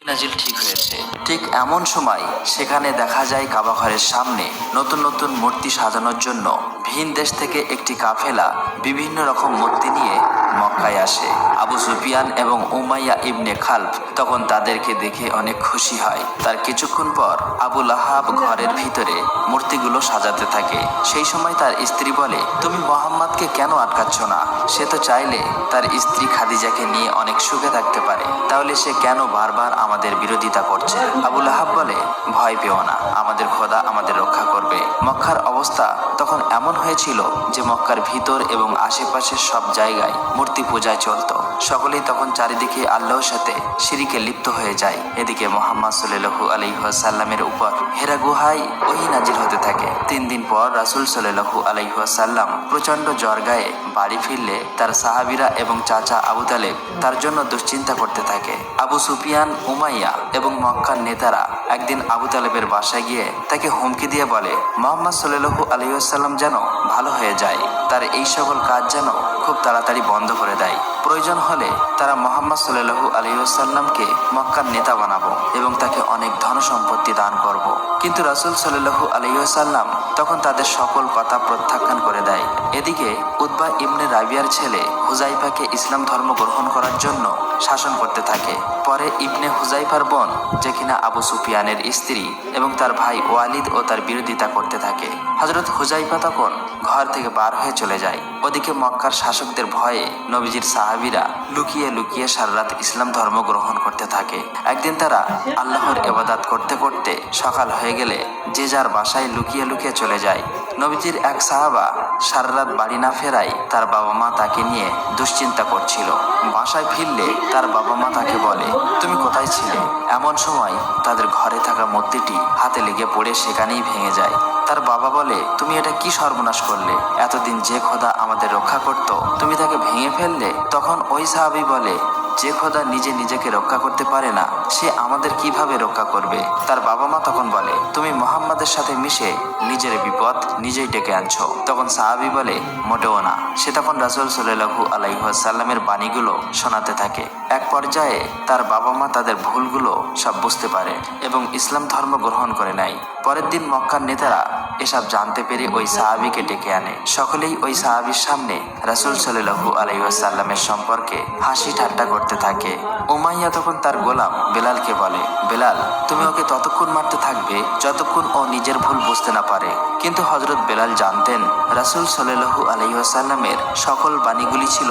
নাজিল ঠিক হয়েছে। ঠিক এমন সময় সেখানে দেখা যায় কাবা ঘরের সামনে নতুন নতুন মূর্তি সাজানোর জন্য ভিন দেশ থেকে একটি কাফেলা বিভিন্ন রকম মূর্তি নিয়ে মক্কায় আসে। আবু সুফিয়ান এবং উমাইয়া ইবনে খালফ তখন তাদেরকে দেখে অনেক খুশি হয়। তার কিছুক্ষণ পর আবু লাহাব ঘরের ভিতরে মূর্তিগুলো সাজাতে থাকে। সেই সময় তার স্ত্রী বলে, তুমি মোহাম্মদকে কেন আটকাচ্ছ না? সে তো চাইলে তার স্ত্রী খাদিজাকে নিয়ে অনেক সুখে থাকতে পারে, তাহলে সে কেন বারবার আমাদের বিরোধিতা করছে? আবু লাহাব বলে, ভয় পেও না, আমাদের খোদা আমাদের রক্ষা করবে। মক্কার অবস্থা তখন এমন হয়েছিল যে মক্কার ভিতর এবং আশেপাশের সব জায়গায় মূর্তি পূজায় চলত। সকলেই তখন চারিদিকে আল্লাহর সাথে শিরিকে লিপ্ত হয়ে যায়। এদিকে মুহাম্মদ সাল্লাল্লাহু আলাইহি ওয়াসাল্লামের উপর হেরা গুহায় ওহী নাজিল হতে থাকে। 3 দিন পর রাসূল সাল্লাল্লাহু আলাইহি ওয়াসাল্লাম প্রচন্ড জ্বর গায়ে বাড়ি ফিরলে তার সাহাবীরা এবং চাচা আবু তালেব তার জন্য দুশ্চিন্তা করতে থাকে। আবু সুফিয়ান, উমাইয়া এবং মক্কার নেতারা একদিন আবু তালেবের বাসায় গিয়ে তাকে হুমকি দিয়ে বলে, মুহাম্মদ সাল্লাল্লাহু আলাইহি ওয়াসাল্লাম যেন ভালো হয়ে যায়, তার এই সকল কাজ যেন খুব তাড়াতাড়ি বন্ধ করে দেয়। প্রয়োজন হলে তারা মুহাম্মদ সাল্লাল্লাহু আলাইহি ওয়াসাল্লামকে মক্কার নেতা বানাবো এবং তাকে অনেক ধন সম্পত্তি দান করব। কিন্তু রাসূল সাল্লাল্লাহু আলাইহি ওয়াসাল্লাম তখন তাদের সকল কথা প্রত্যাখ্যান করে দেয়। এদিকে উতবা ইবনে রাবিয়ার ছেলে হুযাইফাকে ইসলাম ধর্ম গ্রহণ করার জন্য শাসন করতে থাকে। পরে ইবনে হুযাইফার বোন, যে কিনা আবু সুফিয়ানের স্ত্রী, এবং তার ভাই ওয়ালিদ ও তার বিরোধিতা করতে থাকে। হযরত হুযাইফা তখন ঘর থেকে বার হয়ে চলে যায়। ওদিকে মক্কার শাসকদের ভয়ে নবীজির সাহাবীরা লুকিয়ে লুকিয়ে সারা রাত ইসলাম ধর্ম গ্রহণ করতে থাকে। একদিন তারা আল্লাহর ইবাদত করতে করতে সকাল হয়ে গেলে যে যার বাসায় লুকিয়ে লুকিয়ে চলে যায়। নবীজির এক সাহাবা সারা রাত বাড়ি না ফেরায় তার বাবা মা তাকে নিয়ে দুশ্চিন্তা করছিল। বাসায় ফিরলে তার বাবা মা তাকে বলে, তুমি কোথায় ছিলে? এমন সময় তাদের ঘরে থাকা মূর্তিটি হাতে লেগে পড়ে সেখানেই ভেঙে যায়। তার বাবা বলে, তুমি এটা কি সর্বনাশ করলে? এতদিন যে খোদা আমাদের রক্ষা করত, তুমি তাকে ভেঙে ফেললে। তখন ওই সাহাবী বলে, যে খোদা নিজে নিজেকে রক্ষা করতে পারে না, সে আমাদের কিভাবে রক্ষা করবে? তার বাবা মা তখন বলে, তুমি মুহাম্মাদের সাথে মিশে নিজের বিপদ নিজেই ডেকে আনছো। তখন সাহাবী বলে, মোটেও না। সে তখন রাসূল সাল্লাল্লাহু আলাইহি ওয়াসাল্লামের বাণীগুলো শোনাতে থাকে। এক পর্যায়ে তার বাবা মা তাদের ভুলগুলো সব বুঝতে পারে এবং ইসলাম ধর্ম গ্রহণ করে নেয়। পরের দিন মক্কার নেতারা এসব জানতে পেরে ওই সাহাবীকে ডেকে আনে। সকলেই ওই সাহাবীর সামনে রাসূল সাল্লাল্লাহু আলাইহি ওয়াসাল্লামের সম্পর্কে হাসি ঠাট্টা করতে থাকে। উমাইয়া তখন তার গোলাম বেলালকে বলে, বেলাল, তুমি ওকে ততক্ষণ মারতে থাকবে যতক্ষণ ও নিজের ভুল বুঝতে না পারে। কিন্তু হযরত বেলাল জানতেন রাসূল সাল্লাল্লাহু আলাইহি ওয়াসাল্লামের সকল বাণীগুলি ছিল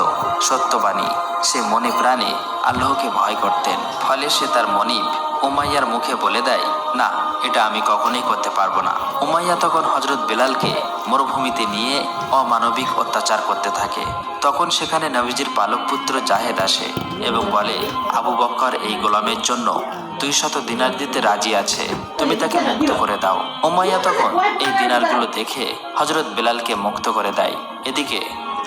সত্যবাণী। সে মনে প্রাণে আল্লাহকে ভয় করতেন। ফলে সে তার মনিব উমাইয়ার মুখে বলে দেয়, না, এটা আমি কখনোই করতে পারবো না। উমাইয়া তখন হযরত বেলালকে মরুভূমিতে নিয়ে অমানবিক অত্যাচার করতে থাকে। তখন সেখানে নবীজির পালক পুত্র জাহেদ আসে এবং বলে, আবু বকর এই গোলামের জন্য 200 দিনার দিতে রাজি আছে, তুমি তাকে মুক্ত করে দাও। উমাইয়া তখন এই দিনারগুলো দেখে হযরত বেলালকে মুক্ত করে দেয়। এদিকে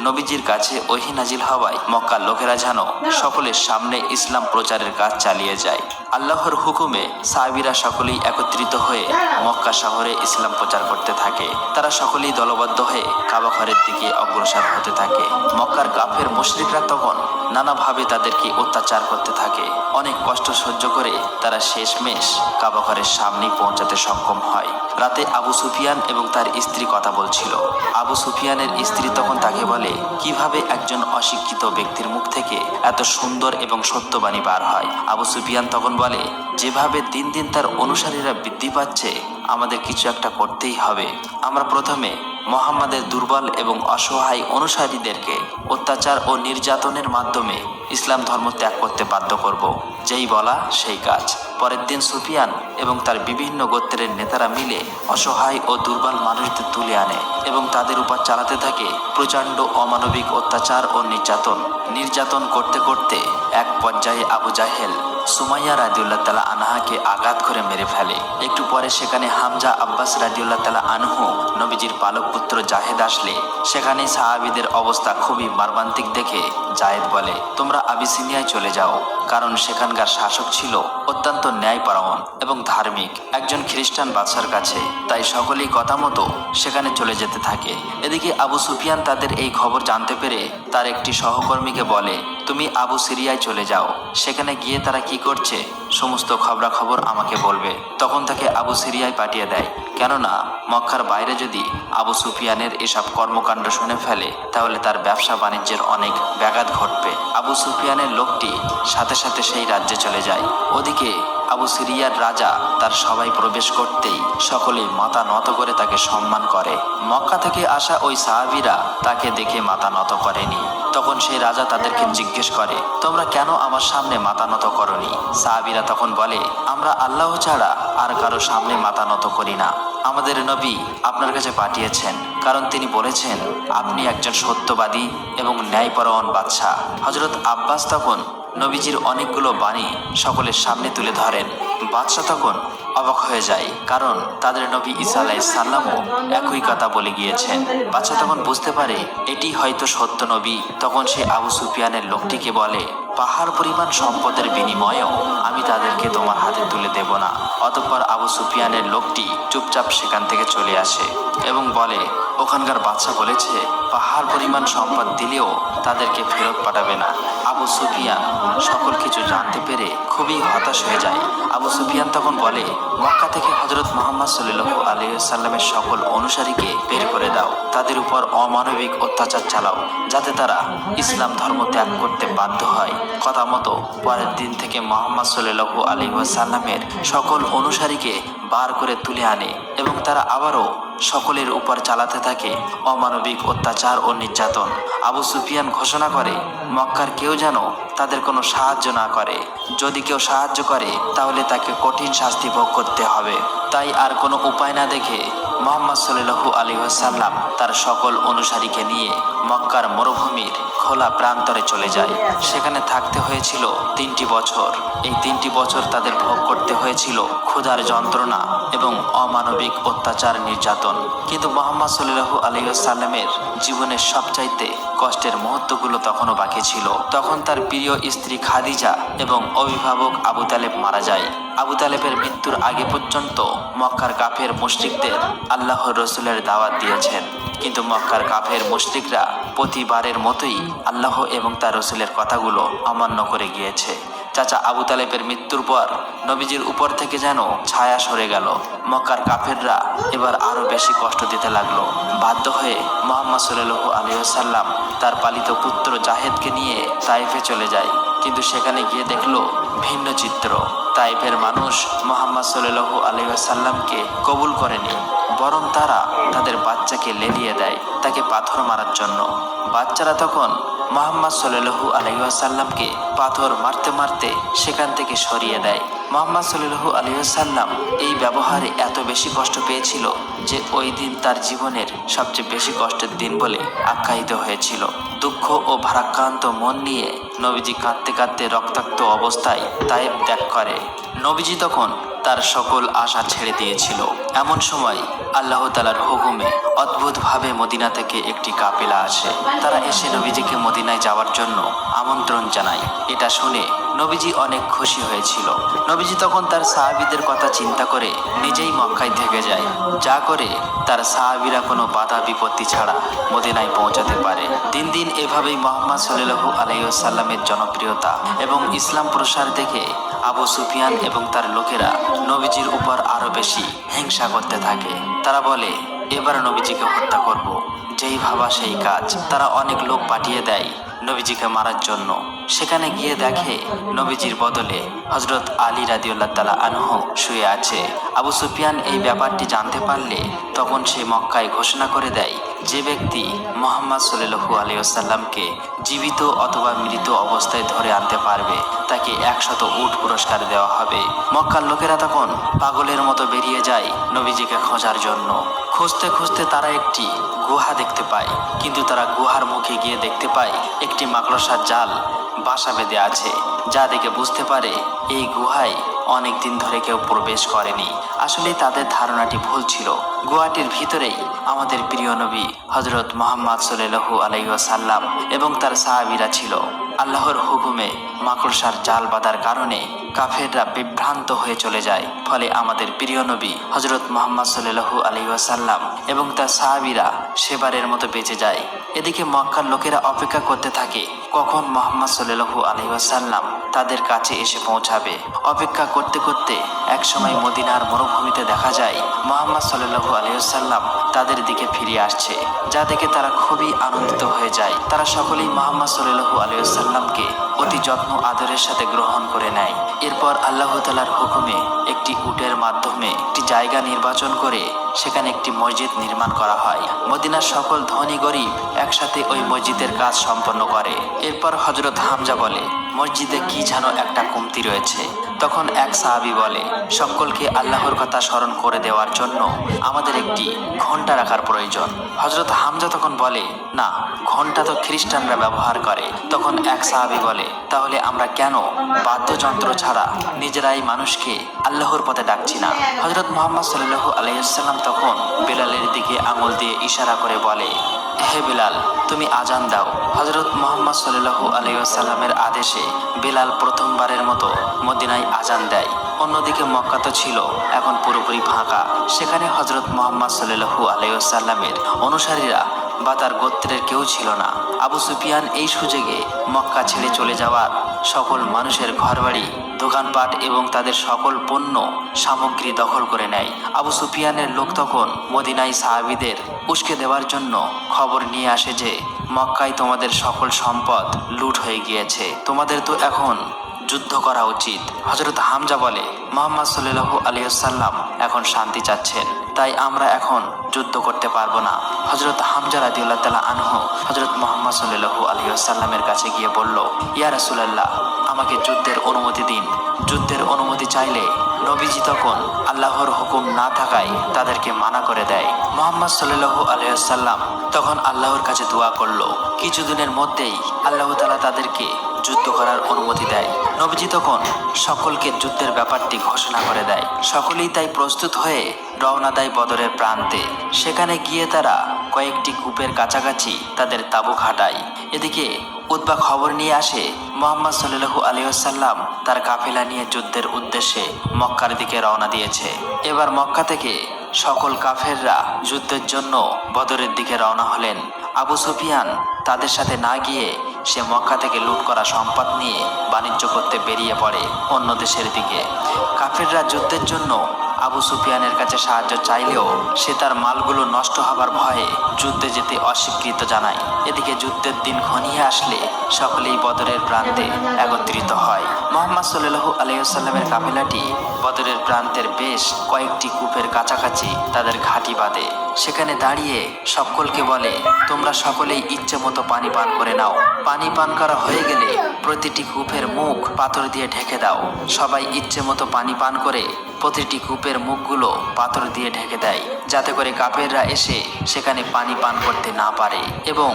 নবীজির কাছে ওহী নাজিল হওয়ায় মক্কার লোকেরা যেন সকলের সামনে ইসলাম প্রচারের কাজ চালিয়ে যায়। আল্লাহর হুকুমে সাহাবীরা সকলেই একত্রিত হয়ে মক্কা শহরে ইসলাম প্রচার করতে থাকে। তারা সকলেই দলবদ্ধ হয়ে কাবা ঘরের দিকে অগ্রসর হতে থাকে। মক্কার কাফের মুশরিকরা তখন নানাভাবে তাদেরকে অত্যাচার করতে থাকে। অনেক কষ্ট সহ্য করে তারা শেষমেশ কাবা ঘরের সামনে পৌঁছাতে সক্ষম হয়। রাতে আবু সুফিয়ান এবং তার স্ত্রী কথা বলছিল। আবু সুফিয়ানের স্ত্রী তখন তাকে বলে, কিভাবে একজন অশিক্ষিত ব্যক্তির মুখ থেকে এত সুন্দর এবং সত্যবাণী বার হয়? আবু সুফিয়ান তখন বলে, যেভাবে দিন দিন তার অনুসারীরা বৃদ্ধি পাচ্ছে, আমাদের কিছু একটা করতেই হবে। আমরা প্রথমে মুহাম্মাদের দুর্বল এবং অসহায় অনুসারীদেরকে অত্যাচার ও নির্যাতনের মাধ্যমে ইসলাম ধর্ম ত্যাগ করতে বাধ্য করব। যেই বলা সেই কাজ। পরের দিন সুফিয়ান এবং তার বিভিন্ন গোত্রের নেতারা মিলে অসহায় ও দুর্বল মানুষদের তুলে আনে এবং তাদের উপর চালাতে থাকে প্রচণ্ড অমানবিক অত্যাচার ও নির্যাতন করতে করতে এক পর্যায়ে আবু জাহেল সুমাইয়া রাদিয়াল্লাহু তাআলা আনহাকে আঘাত করে মেরে ফেলে। একটু পরে সেখানে হামজা আব্বাস রাদিয়াল্লাহু তাআলা আনহু নবীজির পালক পুত্র জাহেদ আসলে সেখানে সাহাবীদের অবস্থা খুবই মর্মান্তিক দেখে জায়েদ বলে, তোমরা আবিসিনিয়ায় চলে যাও, কারণ সেখানকার শাসক ছিল অত্যন্ত ন্যায়পরায়ণ এবং ধার্মিক একজন খ্রিস্টান বাদশার কাছে। তাই সকলেই কথা মতো সেখানে চলে যেতে থাকে। এদিকে আবু সুফিয়ান তাদের এই খবর জানতে পেরে তার একটি সহকর্মীকে বলে, তুমি আবু সিরিয়ায় চলে যাও, সেখানে গিয়ে তারা কি করছে সমস্ত খবরাখবর আমাকে বলবে। তখন তাকে আবু সিরিয়ায় পাঠিয়ে দেয়, কেননা মক্কার বাইরে যদি আবু সুফিয়ানের এসব কর্মকাণ্ড শুনে ফেলে তাহলে তার ব্যবসা বাণিজ্যের অনেক ব্যাঘাত ঘটবে। আবু সুফিয়ানের লোকটি সাথে সাথে সেই রাজ্যে চলে যায়। ওদিকে আবু সিরিয়ার রাজা তার সবাই প্রবেশ করতেই সকলেই মাথা নত করে তাকে সম্মান করে। মক্কা থেকে আসা ওই সাহাবীরা তাকে দেখে মাথা নত করেনি। তখন সেই রাজা তাদেরকে জিজ্ঞেস করে, তোমরা কেন আমার সামনে মাথা নত করনি? সাহাবীরা তখন বলে, আমরা আল্লাহ ছাড়া আর কারো সামনে মাথা নত করি না। আমাদের নবী আপনার কাছে পাঠিয়েছেন, কারণ তিনি বলেছেন আপনি একজন সত্যবাদী এবং ন্যায়পরায়ণ বাদশাহ। হযরত আব্বাস তখন নবীজির অনেকগুলো বাণী সকলের সামনে তুলে ধরেন। বাদশাহ তখন অবাক হয়ে যায়, কারণ তাদের নবী ঈসা আলাইহিস সালামও একই কথা বলে গিয়েছেন। বাদশাহ তখন বুঝতে পারে এটি হয়তো সত্য নবী। তখন সে আবু সুফিয়ানের লোকটিকে বলে, পাহাড় পরিমাণ সম্পদের বিনিময়েও আমি তাদেরকে তোমার হাতে তুলে দেব না। অতঃপর আবু সুফিয়ানের লোকটি চুপচাপ সেখান থেকে চলে আসে এবং বলে, ওখানকার বাদশা বলেছে পাহাড় পরিমাণ সম্পদ দিলেও তাদেরকে ফেরত পাঠাবে না। আবু সুফিয়ান সকল কিছু জানতে পেরে খুবই হতাশ হয়ে যায়। আবু সুফিয়ান তখন বলে, মক্কা থেকে হযরত মুহাম্মদ সাল্লাল্লাহু আলাইহি ওয়াসাল্লামের সকল অনুসারীকে বের করে দাও, তাদের উপর অমানবিক অত্যাচার চালাও, যাতে তারা ইসলাম ধর্ম ত্যাগ করতে বাধ্য হয়। কথা মতো পরের দিন থেকে মুহাম্মদ সাল্লাল্লাহু আলাইহি ওয়াসাল্লামের সকল অনুসারীকে বার করে তুলে আনে এবং তারা আবারও সকলের উপর চালাতে থাকে অমানবিক অত্যাচার ও নির্যাতন। আবু সুফিয়ান ঘোষণা করে, মক্কার কেউ যেন তাদের কোনো সাহায্য না করে। যদি কেউ সাহায্য করে তাহলে তাকে কঠিন শাস্তি ভোগ করতে হবে। তাই আর কোনো উপায় না দেখে মুহাম্মদ সাল্লাল্লাহু আলাইহি ওয়াসাল্লাম তার সকল অনুসারীকে নিয়ে মক্কার মরুভূমির খোলা প্রান্তরে চলে যায়। সেখানে থাকতে হয়েছিল 3টি বছর। এই 3টি বছর তাদের ভোগ করতে হয়েছিল ক্ষুধার যন্ত্রণা এবং অমানবিক অত্যাচার নির্যাতন। কিন্তু মুহাম্মদ সাল্লাল্লাহু আলাইহি ওয়াসাল্লামের জীবনের সবচাইতে কষ্টের মুহূর্তগুলো তখনও বাকি ছিল। তখন তার প্রিয় স্ত্রী খাদিজা এবং অভিভাবক আবু তালেব মারা যায়। আবু তালেবের মৃত্যুর আগে পর্যন্ত মক্কার কাফের মুশরিকদের আল্লাহর রসুলের দাওয়াত দিয়েছেন, কিন্তু মক্কার কাফের মুশরিকরা প্রতিবারের মতোই আল্লাহ এবং তার রসুলের কথাগুলো অমান্য করে গিয়েছে। চাচা আবু তালেবের মৃত্যুর পর নবীজির উপর থেকে যেন ছায়া সরে গেল। মক্কার কাফেররা এবার আরো বেশি কষ্ট দিতে লাগলো। বাধ্য হয়ে মুহাম্মদ সাল্লাল্লাহু আলাইহি ওয়াসাল্লাম তার পালিত পুত্র জাহেদকে নিয়ে তাইফে চলে যায়, কিন্তু সেখানে গিয়ে দেখলো ভিন্ন চিত্র। তাইফের মানুষ মুহাম্মদ সাল্লাল্লাহু আলাইহি ওয়াসাল্লামকে কবুল করেনি, বরং তারা তাদের বাচ্চাকে লেলিয়ে দেয় তাকে পাথর মারার জন্য। বাচ্চারা তখন মুহাম্মদ সাল্লাল্লাহু আলাইহি ওয়াসাল্লামকে পাথর মারতে মারতে সেখান থেকে সরিয়ে দেয়। মুহাম্মদ সাল্লাল্লাহু আলাইহি ওয়াসাল্লাম এই ব্যবহারে এত বেশি কষ্ট পেয়েছিল যে ওই দিন তার জীবনের সবচেয়ে বেশি কষ্টের দিন বলে আখ্যায়িত হয়েছিল। দুঃখ ও ভারাক্রান্ত মন নিয়ে নবীজি কাঁদতে কাঁদতে রক্তাক্ত অবস্থায় তায়েফ ত্যাগ করে। নবীজি তখন তার সকল আশা ছেড়ে দিয়েছিল। এমন সময় আল্লাহ তাআলার হুকুমে অদ্ভুতভাবে মদিনা থেকে একটি কাফেলা আসে। তারা এসে নবীজিকে মদিনায় যাওয়ার জন্য আমন্ত্রণ জানায়। এটা শুনে নবীজি অনেক খুশি হয়েছিল। নবীজি তখন তার সাহাবীদের কথা চিন্তা করে নিজেই মক্কায় থেকে যায়, যা করে তার সাহাবীরা কোনো বাধা বিপত্তি ছাড়া মদিনায় পৌঁছাতে পারে। দিন দিন এভাবেই মুহাম্মদ সাল্লাল্লাহু আলাইহি ওয়াসাল্লামের জনপ্রিয়তা এবং ইসলাম প্রসার দেখে আবু সুফিয়ান এবং তার লোকেরা নবীজির উপর আরো বেশি হিংসা করতে থাকে। তারা বলে, এবার নবীজিকে হত্যা করব। যেই ভাবা সেই কাজ। তারা অনেক লোক পাঠিয়ে দেয় নবীজিকে মারার জন্য। সেখানে গিয়ে দেখে নবীজির বদলে হযরত আলী রাদিয়াল্লাহু তাআলা আনহু শুয়ে আছে। আবু সুফিয়ান এই ব্যাপারটি জানতে পারলে তখন সে মক্কায় ঘোষণা করে দেয়, যে ব্যক্তি মুহাম্মদ সাল্লাল্লাহু আলাইহি ওয়াসাল্লামকে জীবিত অথবা মৃত অবস্থায় ধরে আনতে পারবে তাকে 100 উট পুরস্কার দেওয়া হবে। মক্কার লোকেরা তখন পাগলের মতো বেরিয়ে যায় নবীজিকে খোঁজার জন্য। খুঁজতে খুঁজতে তারা একটি গুহা দেখতে পায়, কিন্তু তারা গুহার মুখে গিয়ে দেখতে পায় একটি মাকড়সার জাল বাসা বেঁধে আছে, যা দেখে বুঝতে পারে এই গুহায় অনেক দিন ধরে কেউ প্রবেশ করেনি। আসলে তাদের ধারণাটি ভুল ছিল। গুহাটির ভিতরেই আমাদের প্রিয় নবী হযরত মুহাম্মদ সাল্লাল্লাহু আলাইহি ওয়াসাল্লাম এবং তার সাহাবীরা ছিল। আল্লাহর হুকুমে মাকড়সার জাল বাঁধার কারণে কাফেররা বিভ্রান্ত হয়ে চলে যায়। ফলে আমাদের প্রিয় নবী হযরত মুহাম্মদ সাল্লাল্লাহু আলাইহি ওয়াসাল্লাম এবং তার সাহাবীরা সেবারের মতো বেঁচে যায়। এদিকে মক্কার লোকেরা অপেক্ষা করতে থাকে কখন মুহাম্মদ সাল্লাল্লাহু আলাইহি ওয়াসাল্লাম তাদের কাছে এসে পৌঁছাবে। অপেক্ষা করতে করতে একসময় মদিনার মরুভূমিতে দেখা যায় মুহাম্মদ সাল্লাল্লাহু আলাইহি ওয়াসাল্লাম তাদের দিকে ফিরে আসছে, যা দেখে তারা খুবই আনন্দিত হয়ে যায়। তারা সকলেই মুহাম্মদ সাল্লাল্লাহু আলাইহি ওয়াসাল্লামকে অতি যত্ন আদরের সাথে গ্রহণ করে নেয়। এরপর আল্লাহ তাআলার হুকুমে একটি উটের মাধ্যমে একটি জায়গা নির্বাচন করে সেখানে একটি মসজিদ নির্মাণ করা হয়। মদিনার সকল ধনী গরিব একসাথে ওই মসজিদের কাজ সম্পন্ন করে। এরপর হযরত হামজা বলে, মসজিদে কি যেন একটা কমতি রয়েছে। তখন এক সাহাবী বলে, সকলকে আল্লাহর কথা স্মরণ করে দেওয়ার জন্য আমাদের একটি ঘন্টা রাখার প্রয়োজন। হযরত হামজা তখন বলে, না, ঘন্টা তো খ্রিস্টানরা ব্যবহার করে। তখন এক সাহাবী বলে, তাহলে আমরা কেন বাদ্যযন্ত্র ছাড়া নিজেরাই মানুষকে আল্লাহর পথে ডাকছি না? হযরত মুহাম্মদ সাল্লাল্লাহু আলাইহি ওয়াসাল্লাম তখন বেলালের দিকে আঙুল দিয়ে ইশারা করে বলে, হে বেলাল, তুমি আজান দাও। হযরত মুহাম্মদ সাল্লাল্লাহু আলাইহি ওয়াসাল্লামের আদেশে বেলাল প্রথমবারের মতো মদিনায় আজান দেয়। অন্যদিকে মক্কা তো ছিল এখন পুরোপুরি ফাঁকা। সেখানে হযরত মুহাম্মদ সাল্লাল্লাহু আলাইহি ওয়াসাল্লামের অনুসারীরা বা তার গোত্রের কেউ ছিল না। আবু সুফিয়ান এই সুযোগে মক্কা ছেড়ে চলে যাওয়ার সকল মানুষের ঘরবাড়ি, দোকানপাট এবং তাদের সকল পণ্য সামগ্রী দখল করে নেয়। আবু সুফিয়ানের লোক তখন মদিনায় সাহাবীদের উস্কে দেওয়ার জন্য খবর নিয়ে আসে যে মক্কায় তোমাদের সকল সম্পদ লুট হয়ে গিয়েছে, তোমাদের তো এখন যুদ্ধ করা উচিত। হযরত হামজা বলে, মুহাম্মদ সাল্লাল্লাহু আলাইহি ওয়াসাল্লাম এখন শান্তি চাচ্ছেন, তাই আমরা এখন যুদ্ধ করতে পারবো না। হযরত হামজা রাদিয়াল্লাহু তাআলা আনহু হযরত মুহাম্মদ সাল্লাল্লাহু আলাইহি ওয়াসাল্লামের কাছে গিয়ে বলল, ইয়া রাসূলুল্লাহ, আমাকে যুদ্ধের অনুমতি দিন। যুদ্ধের অনুমতি চাইলে নবীজি তখন আল্লাহর হুকুম না থাকায় তাদেরকে মানা করে দেয়। মুহাম্মদ সাল্লাল্লাহু আলাইহি ওয়াসাল্লাম তখন আল্লাহর কাছে দোয়া করলো। কিছুদিনের মধ্যেই আল্লাহ তাআলা তাদেরকে যুদ্ধ করার অনুমতি দেয়। নবীজি তখন সকলকে যুদ্ধের ব্যাপারটি ঘোষণা করে দেয়। সকলেই তাই প্রস্তুত হয়ে রওনা দেয় বদরের প্রান্তে। সেখানে গিয়ে তারা কয়েকটি কূপের কাছাকাছি তাদের তাঁবু খাটায়। এদিকে উতবা খবর নিয়ে আসে মুহাম্মদ সাল্লাল্লাহু আলাইহি ওয়াসাল্লাম তার কাফেলা নিয়ে যুদ্ধের উদ্দেশ্যে মক্কার দিকে রওনা দিয়েছে। এবার মক্কা থেকে সকল কাফেররা যুদ্ধের জন্য বদরের দিকে রওনা হলেন। আবু সুফিয়ান তাদের সাথে না গিয়ে সে মক্কা থেকে লুট করা সম্পদ নিয়ে বাণিজ্য করতে বেরিয়ে পড়ে অন্য দেশের দিকে। কাফেররা যুদ্ধের জন্য আবু সুফিয়ানের কাছে সাহায্য চাইলেও সে তার মালগুলো নষ্ট হবার ভয়ে যুদ্ধে যেতে অস্বীকৃত জানায়। এদিকে যুদ্ধের দিন ঘনিয়ে আসলে সকলেই বদরের প্রান্তে একত্রিত হয়। মুহাম্মদ সাল্লাল্লাহু আলাইহি ওয়াসাল্লামের কাফেলাটি বদরের প্রান্তের বেশ কয়েকটি কূপের কাছাকাছি তাদের ঘাঁটি বাঁধে। সেখানে দাঁড়িয়ে সকলকে বলে, তোমরা সকলেই ইচ্ছে মতো পানি পান করে নাও। পানি পান করা হয়ে গেলে প্রতিটি কূপের মুখ পাথর দিয়ে ঢেকে দাও। সবাই ইচ্ছে মতো পানি পান করে প্রতিটি কূপের মুখগুলো পাথর দিয়ে ঢেকে দেয়, যাতে করে কাফেররা এসে সেখানে পানি পান করতে না পারে এবং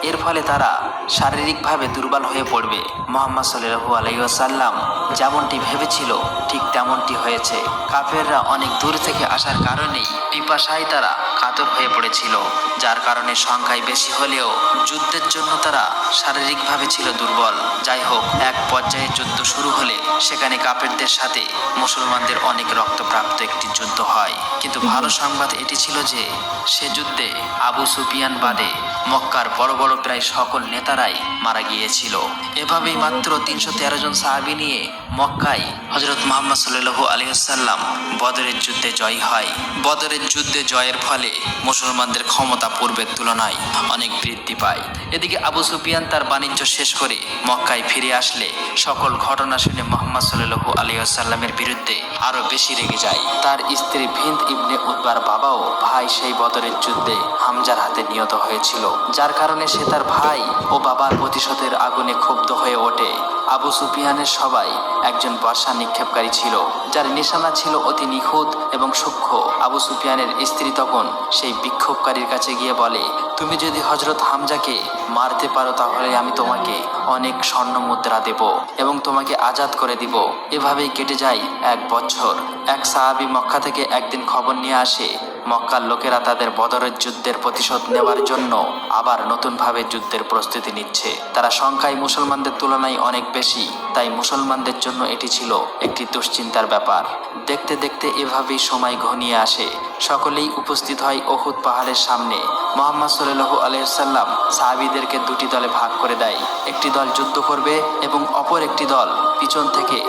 এর ফলে তারা শারীরিকভাবে দুর্বল হয়ে পড়বে। মুহাম্মদ সাল্লাল্লাহু আলাইহি ওয়াসাল্লাম যেমনটি ভেবেছিল ঠিক তেমনটি হয়েছে। কাফেররা অনেক দূর থেকে আসার কারণেই পিপাসায় তারা কাতর হয়ে পড়েছিল, যার কারণে সংখ্যায় বেশি হলেও যুদ্ধের জন্য তারা শারীরিকভাবে ছিল দুর্বল। যাই হোক, এক পর্যায়ে যুদ্ধ শুরু হলে সেখানে কাফেরদের সাথে মুসলমানদের অনেক রক্তপ্রাপ্ত একটি যুদ্ধ হয়। কিন্তু ভালো সংবাদ এটি ছিল যে সে যুদ্ধে আবু সুফিয়ান বাদে মক্কার বড় বড় প্রায় সকল নেতারাই মারা গিয়েছিল। এভাবেই মাত্র 313 জন সাহাবী নিয়ে মক্কায় হযরত মুহাম্মদ সাল্লাল্লাহু আলাইহি ওয়াসাল্লাম বদরের যুদ্ধে জয়ী হয়। বদরের যুদ্ধে জয়ের ফলে মুসলমানদের ক্ষমতা পূর্বের তুলনায় অনেক বৃদ্ধি পায়। এদিকে আবু সুফিয়ান তার বাণিজ্য শেষ করে মক্কায় ফিরে আসলে সকল ঘটনা শুনে মুহাম্মদ সাল্লাল্লাহু আলাইহি ওয়াসাল্লামের বিরুদ্ধে আরো বেশি রেগে যায়। তার স্ত্রী হিন্দ ইবনে উতবার বাবাও ভাই সেই বদরের যুদ্ধে হামজার হাতে নিহত হয়েছিল, যার কারণে সে তার ভাই ও বাবার প্রতিশোধের আগুনে ক্ষুব্ধ হয়ে ওঠে। আবু সুফিয়ানের সবাই একজন বর্ষা নিক্ষেপকারী ছিল, যার নিশানা ছিল অতি নিখুঁত এবং সূক্ষ্ম। আবু সুফিয়ানের স্ত্রী তখন সেই বিক্ষোভকারীর কাছে গিয়ে বলে, তুমি যদি হযরত হামজাকে মারতে পারো তাহলে আমি তোমাকে অনেক স্বর্ণ মুদ্রা দেব এবং তোমাকে আজাদ করে দিব। এভাবেই কেটে যায় 1 বছর। এক সাহাবী মক্কা থেকে একদিন খবর নিয়ে আসে মক্কার লোকেরা তাদের বদরের যুদ্ধের প্রতিশোধ নেওয়ার জন্য আবার নতুনভাবে যুদ্ধের প্রস্তুতি নিচ্ছে। তারা সংখ্যায় মুসলমানদের তুলনায় অনেক বেশি, তাই মুসলমানদের জন্য এটি ছিল একটি দুশ্চিন্তার ব্যাপার। দেখতে দেখতে এভাবেই সময় ঘনিয়ে আসে। সকলেই উপস্থিত হয় উহুদ পাহাড়ের সামনে। মুহাম্মদ সাল্লাল্লাহু আলাইহি ওয়াসাল্লাম সাহাবীদেরকে 2টি দলে ভাগ করে দেয়। একটি দল যুদ্ধ করবে এবং অপর একটি দল পিছন থেকে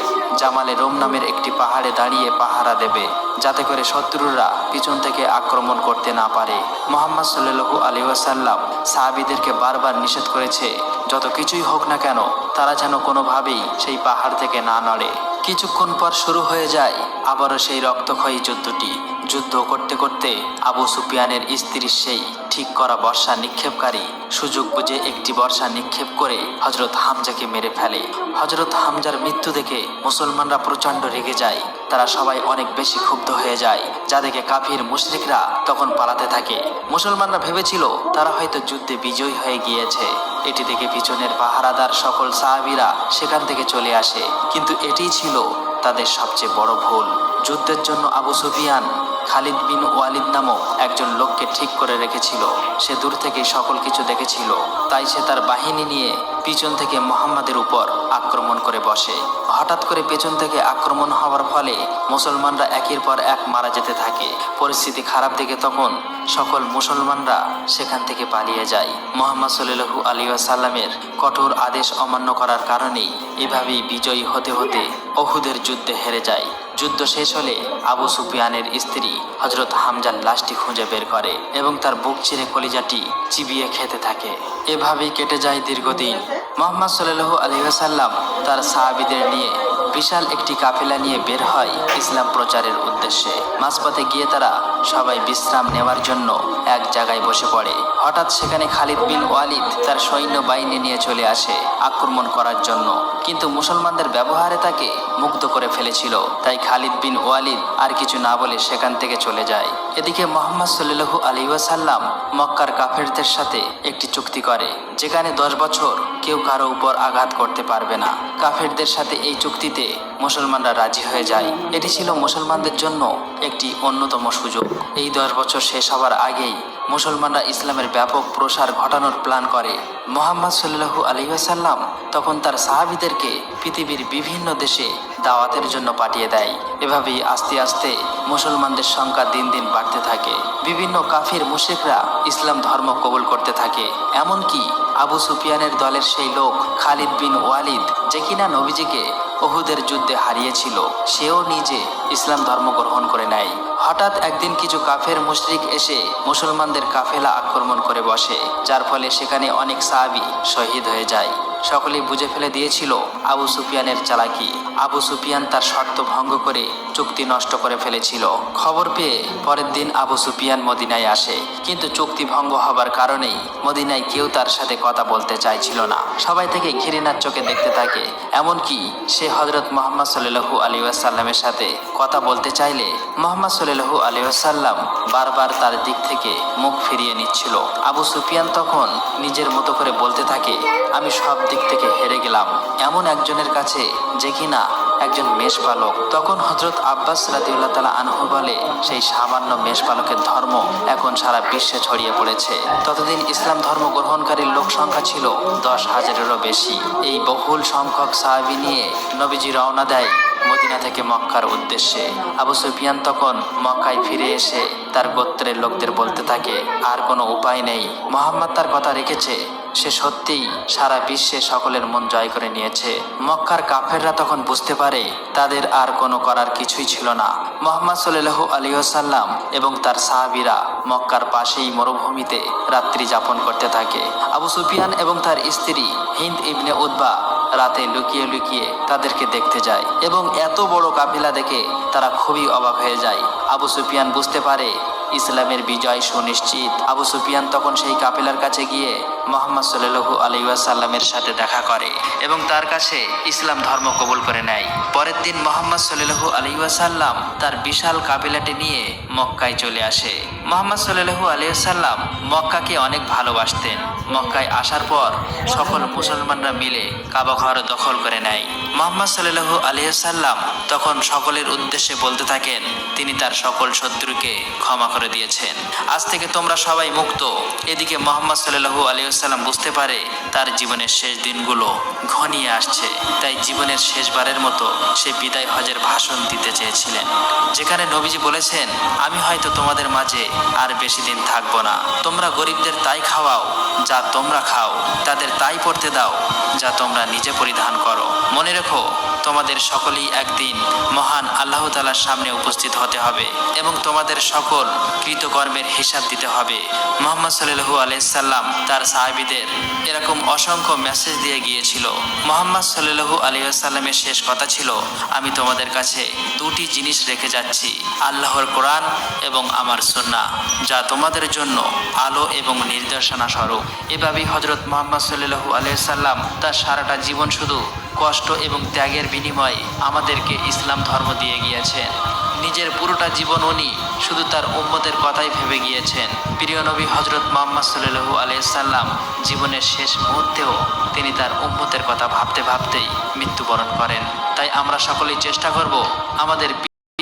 জামালে রোম নামের একটি পাহাড়ে দাঁড়িয়ে পাহারা দেবে, যাতে করে শত্রুরা পিছন থেকে আক্রমণ করতে না পারে। মুহাম্মদ সাল্লাল্লাহু আলাইহি ওয়াসাল্লাম সাহাবীদেরকে বারবার নিষেধ করেছে, যত কিছুই হোক না কেন তারা যেন কোনোভাবেই সেই পাহাড় থেকে না নড়ে। কিছুক্ষণ পর শুরু হয়ে যায় আবারও সেই রক্তক্ষয়ী যুদ্ধটি। যুদ্ধ করতে করতে আবু সুফিয়ানের স্ত্রীর সেই ঠিক করা বর্ষা নিক্ষেপকারী সুযোগ বুঝে একটি বর্ষা নিক্ষেপ করে হযরত হামজাকে মেরে ফেলে। হযরত হামজার মৃত্যু দেখে মুসলমানরা প্রচণ্ড রেগে যায়। তারা সবাই অনেক বেশি ক্ষুব্ধ হয়ে যায়, যা দেখে কাফির মুশরিকরা তখন পালাতে থাকে। মুসলমানরা ভেবেছিল তারা হয়তো যুদ্ধে বিজয়ী হয়ে গিয়েছে। এটি দেখে পিছনের পাহারাদার সকল সাহাবীরা সেখান থেকে চলে আসে, কিন্তু এটিই ছিল তাদের সবচেয়ে বড় ভুল। যুদ্ধের জন্য আবু সুফিয়ান খালিদ বিন ওয়ালিদ নামক একজন লোককে ঠিক করে রেখেছিল। সে দূর থেকে সকল কিছু দেখেছিল, তাই সে তার বাহিনী নিয়ে পিছন থেকে মুহাম্মাদের উপর আক্রমণ করে বসে। হঠাৎ করে পেছন থেকে আক্রমণ হওয়ার ফলে মুসলমানরা একের পর এক মারা যেতে থাকে। পরিস্থিতি খারাপ দেখে তখন সকল মুসলমানরা সেখান থেকে পালিয়ে যায়। মুহাম্মদ সাল্লাল্লাহু আলাইহি ওয়াসাল্লামের কঠোর আদেশ অমান্য করার কারণেই এভাবেই বিজয়ী হতে হতে উহুদের যুদ্ধে হেরে যায়। যুদ্ধ শেষ হলে আবু সুফিয়ানের স্ত্রী হযরত হামজার লাশটি খুঁজে বের করে এবং তার বুক চিরে কলিজাটি চিবিয়ে খেতে থাকে। এভাবেই কেটে যায় দীর্ঘদিন। মুহাম্মদ সাল্লাল্লাহু আলাইহি ওয়াসাল্লাম তার সাহাবীদের নিয়ে বিশাল একটি কাফেলা নিয়ে বের হয় ইসলাম প্রচারের উদ্দেশ্যে। মাঝপথে গিয়ে তারা সবাই বিশ্রাম নেওয়ার জন্য এক জায়গায় বসে পড়ে। হঠাৎ সেখানে খালিদ বিন ওয়ালিদ তার সৈন্য বাহিনী নিয়ে চলে আসে আক্রমণ করার জন্য, কিন্তু মুসলমানদের ব্যবহারে তাকে মুগ্ধ করে ফেলেছিল। তাই খালিদ বিন ওয়ালিদ আর কিছু না বলে সেখান থেকে চলে যায়। এদিকে মুহাম্মদ সাল্লাল্লাহু আলাইহি ওয়াসাল্লাম মক্কার কাফেরদের সাথে একটি চুক্তি করে, যেখানে 10 বছর কেউ কারো উপর আঘাত করতে পারবে না। কাফেরদের সাথে এই চুক্তিতে মুসলমানরা রাজি হয়ে যায়। এটি ছিল মুসলমানদের জন্য একটি অন্যতম সুযোগ। এই 10 বছর শেষ হওয়ার আগেই মুসলমানরা ইসলামের ব্যাপক প্রসার ঘটানোর প্ল্যান করে। মুহাম্মদ সাল্লাল্লাহু আলাইহি ওয়াসাল্লাম তখন তার সাহাবীদেরকে পৃথিবীর বিভিন্ন দেশে দাওয়াতের জন্য পাঠিয়ে দেয়। এভাবেই আস্তে আস্তে মুসলমানদের সংখ্যা দিন দিন বাড়তে থাকে। বিভিন্ন কাফির মুশরিকরা ইসলাম ধর্ম কবুল করতে থাকে। এমনকি আবু সুফিয়ানের দলের সেই লোক খালিদ বিন ওয়ালিদ, যে কিনা নবীজিকে উহুদের যুদ্ধে হারিয়েছিল, সেও নিজে ইসলাম ধর্ম গ্রহণ করে নেয়। হঠাৎ একদিন কিছু কাফের মুশরিক এসে মুসলমানদের কাফেলা আক্রমণ করে বসে, যার ফলে সেখানে অনেক সাহাবী শহীদ হয়ে যায়। সকলেই বুঝে ফেলে দিয়েছিল আবু সুফিয়ানের চালাকি। আবু সুফিয়ান তার শর্ত ভঙ্গ করে চুক্তি নষ্ট করে ফেলেছিল। খবর পেয়ে পরের দিন আবু সুফিয়ান মদিনায় আসে, কিন্তু চুক্তি ভঙ্গ হবার কারণেই মদিনায় কেউ তার সাথে কথা বলতে চাইছিল না। সবাই থেকে ঘৃণার চোখে দেখতে থাকে। এমনকি সে হযরত মুহাম্মদ সাল্লাল্লাহু আলাইহি ওয়াসাল্লামের সাথে কথা বলতে চাইলে মুহাম্মদ সাল্লাল্লাহু আলাইহি ওয়াসাল্লাম বারবার তার দিক থেকে মুখ ফিরিয়ে নিচ্ছিল। আবু সুফিয়ান তখন নিজের মতো করে বলতে থাকে, আমি সব দিক থেকে হেরে গেলাম এমন একজনের কাছে, যে কিনা একজন মেষপালক। তখন হযরত আব্বাস রাদিয়াল্লাহু তাআলা আনহু বলে, সেই সামান্য মেষপালকের ধর্ম এখন সারা বিশ্বে ছড়িয়ে পড়েছে। ততদিন ইসলাম ধর্ম গ্রহণকারী লোক সংখ্যা ছিল 10,000-এরও বেশি। এই বহুল সংখ্যক সাহাবী নিয়ে নবীজি রওনা দেয় মদিনা থেকে মক্কার উদ্দেশ্যে। আবু সুফিয়ান তখন মক্কায় ফিরে এসে তার গোত্রের লোকদের বলতে থাকে, আর কোনো উপায় নেই, মুহাম্মদ তার কথা রেখেছে। সে সত্যিই সারা বিশ্বে সকলের মন জয় করে নিয়েছে। মক্কার কাফেররা তখন বুঝতে পারে তাদের আর কোনো করার কিছুই ছিল না। মুহাম্মদ সাল্লাল্লাহু আলাইহি ওয়াসাল্লাম এবং তার সাহাবীরা মক্কার পাশেই মরুভূমিতে রাত্রি যাপন করতে থাকে। আবু সুফিয়ান এবং তার স্ত্রী হিন্দ ইবনে উতবা রাতে লুকিয়ে লুকিয়ে তাদেরকে দেখতে যায় এবং এত বড় কাফিলা দেখে তারা খুবই অবাক হয়ে যায়। আবু সুফিয়ান বুঝতে পারে ইসলামের বিজয় সুনিশ্চিত। আবু সুফিয়ান তখন সেই কাফেলার কাছে গিয়ে মুহাম্মদ সাল্লাল্লাহু আলাইহি ওয়াসাল্লামের সাথে দেখা করে এবং তার কাছে ইসলাম ধর্ম কবুল করে নেয়। পরের দিন মুহাম্মদ সাল্লাল্লাহু আলাইহি ওয়াসাল্লাম তার বিশাল কাফেলাটি নিয়ে মক্কায় চলে আসে। মুহাম্মদ সাল্লাল্লাহু আলাইহি ওয়াসাল্লাম মক্কাকে অনেক ভালোবাসতেন। মক্কায় আসার পর সকল মুসলমানরা মিলে কাবা ঘর দখল করে নেয়। মুহাম্মদ সাল্লাল্লাহু আলাইহি ওয়াসাল্লাম তখন সকলের উদ্দেশ্যে বলতে থাকেন তিনি তার সকল শত্রুকে ক্ষমা করে দিয়েছেন। আজ থেকে তোমরা সবাই মুক্ত। এদিকে মুহাম্মদ সাল্লাল্লাহু আলাইহি ওয়াসাল্লাম বুঝতে পারে তার জীবনের শেষ দিনগুলো ঘনিয়ে আসছে, তাই জীবনের শেষবারের মতো সে বিদায় হজের ভাষণ দিতে চেয়েছিলেন, যেখানে নবীজি বলেছেন, আমি হয়তো তোমাদের মাঝে আর বেশি দিন থাকবো না। তোমরা গরিবদের তাই খাওয়াও যা তোমরা খাও, তাদের তাই পড়তে দাও যা তোমরা নিজে পরিধান করো। মনে রেখো তোমাদের সকলেই একদিন মহান আল্লাহ তাআলার সামনে উপস্থিত হতে হবে এবং তোমাদের সকল কৃতকর্মের হিসাব দিতে হবে। মুহাম্মদ সাল্লাল্লাহু আলাইহি সাল্লাম তার সাহাবীদের এরকম অসংখ্য মেসেজ দিয়ে গিয়েছিল। মুহাম্মদ সাল্লাল্লাহু আলাইহি সাল্লামের শেষ কথা ছিল, আমি তোমাদের কাছে দুটি জিনিস রেখে যাচ্ছি, আল্লাহর কোরআন এবং আমার সুন্নাহ, যা তোমাদের জন্য আলো এবং নির্দেশনা স্বরূপ। এভাবেই হযরত মুহাম্মদ সাল্লাল্লাহু আলাইহি সাল্লাম তার সারাটা জীবন শুধু কষ্ট এবং ত্যাগের বিনিময়ে আমাদেরকে ইসলাম ধর্ম দিয়ে গিয়েছেন। নিজের পুরোটা জীবন উনি শুধু তার উম্মতের কথাই ভেবে গিয়েছেন। প্রিয় নবী হযরত মুহাম্মদ সাল্লাল্লাহু আলাইহি সাল্লাম জীবনের শেষ মুহূর্তেও তিনি তার উম্মতের কথা ভাবতে ভাবতেই মৃত্যুবরণ করেন। তাই আমরা সকলেই চেষ্টা করব আমাদের